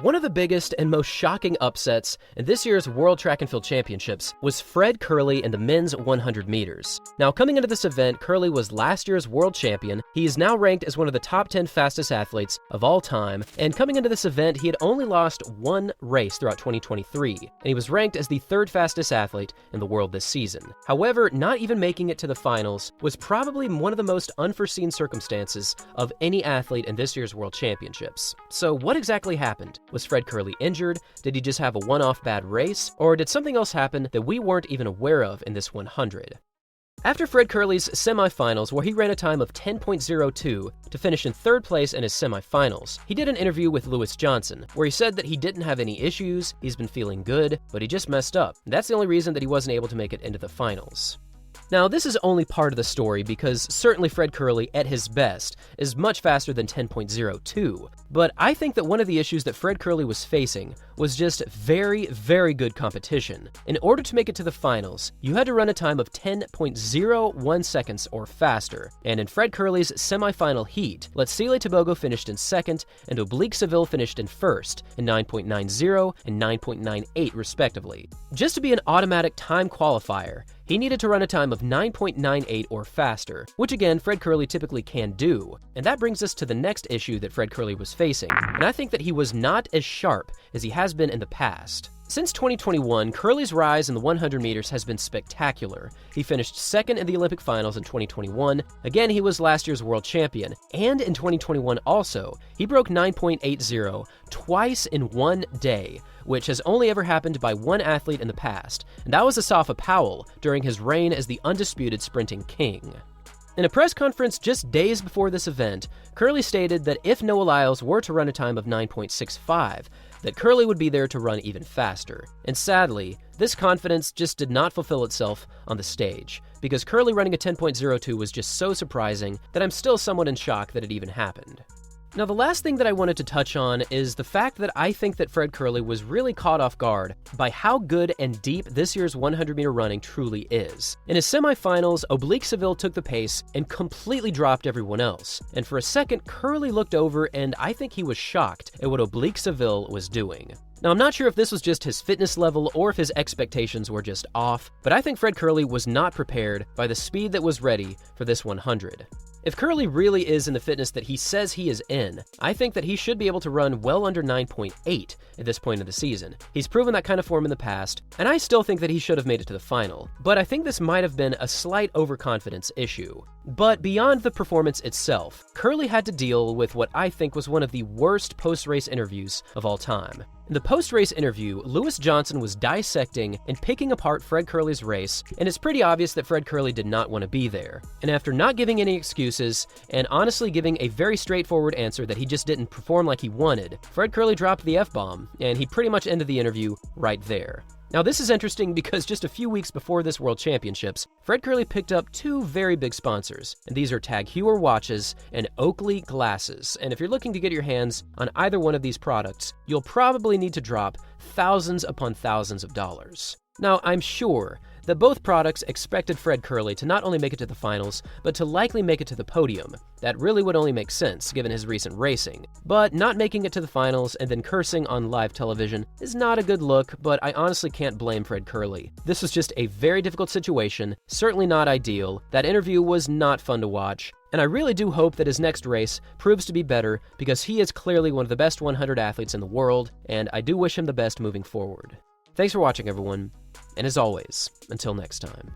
One of the biggest and most shocking upsets in this year's World Track and Field Championships was Fred Kerley in the men's 100 meters. Now, coming into this event, Kerley was last year's world champion. He is now ranked as one of the top 10 fastest athletes of all time, and coming into this event, he had only lost one race throughout 2023, and he was ranked as the third fastest athlete in the world this season. However, not even making it to the finals was probably one of the most unforeseen circumstances of any athlete in this year's World Championships. So what exactly happened? Was Fred Kerley injured? Did he just have a one-off bad race? Or did something else happen that we weren't even aware of in this 100? After Fred Kerley's semifinals, where he ran a time of 10.02 to finish in third place in his semifinals, he did an interview with Lewis Johnson, where he said that he didn't have any issues, he's been feeling good, but he just messed up. That's the only reason that he wasn't able to make it into the finals. Now, this is only part of the story because certainly Fred Kerley, at his best, is much faster than 10.02, but I think that one of the issues that Fred Kerley was facing was just very, very good competition. In order to make it to the finals, you had to run a time of 10.01 seconds or faster, and in Fred Kerley's semifinal heat, Letsile Tebogo finished in second, and Oblique Seville finished in first, in 9.90 and 9.98 respectively. Just to be an automatic time qualifier, he needed to run a time of 9.98 or faster, which again, Fred Kerley typically can do. And that brings us to the next issue that Fred Kerley was facing, and I think that he was not as sharp as he has been in the past. Since 2021, Kerley's rise in the 100 meters has been spectacular. He finished second in the Olympic finals in 2021. Again, he was last year's world champion. And in 2021 also, he broke 9.80 twice in one day, which has only ever happened by one athlete in the past, and that was Asafa Powell during his reign as the undisputed sprinting king. In a press conference just days before this event, Kerley stated that if Noah Lyles were to run a time of 9.65, that Kerley would be there to run even faster. And sadly, this confidence just did not fulfill itself on the stage, because Kerley running a 10.02 was just so surprising that I'm still somewhat in shock that it even happened. Now, the last thing that I wanted to touch on is the fact that I think that Fred Kerley was really caught off guard by how good and deep this year's 100-meter running truly is. In his semifinals, Oblique Seville took the pace and completely dropped everyone else. And for a second, Kerley looked over and I think he was shocked at what Oblique Seville was doing. Now, I'm not sure if this was just his fitness level or if his expectations were just off, but I think Fred Kerley was not prepared by the speed that was ready for this 100. If Kerley really is in the fitness that he says he is in, I think that he should be able to run well under 9.8 at this point of the season. He's proven that kind of form in the past, and I still think that he should have made it to the final. But I think this might have been a slight overconfidence issue. But beyond the performance itself, Kerley had to deal with what I think was one of the worst post-race interviews of all time. In the post-race interview, Lewis Johnson was dissecting and picking apart Fred Kerley's race, and it's pretty obvious that Fred Kerley did not want to be there. And after not giving any excuses, and honestly giving a very straightforward answer that he just didn't perform like he wanted, Fred Kerley dropped the F-bomb, and he pretty much ended the interview right there. Now, this is interesting because just a few weeks before this World Championships, Fred Kerley picked up two very big sponsors, and these are Tag Heuer watches and Oakley glasses. And if you're looking to get your hands on either one of these products, you'll probably need to drop thousands upon thousands of dollars. Now, I'm sure that both products expected Fred Kerley to not only make it to the finals, but to likely make it to the podium. That really would only make sense given his recent racing. But not making it to the finals and then cursing on live television is not a good look, but I honestly can't blame Fred Kerley. This was just a very difficult situation, certainly not ideal. That interview was not fun to watch, and I really do hope that his next race proves to be better because he is clearly one of the best 100 athletes in the world, and I do wish him the best moving forward. Thanks for watching, everyone, and as always, until next time.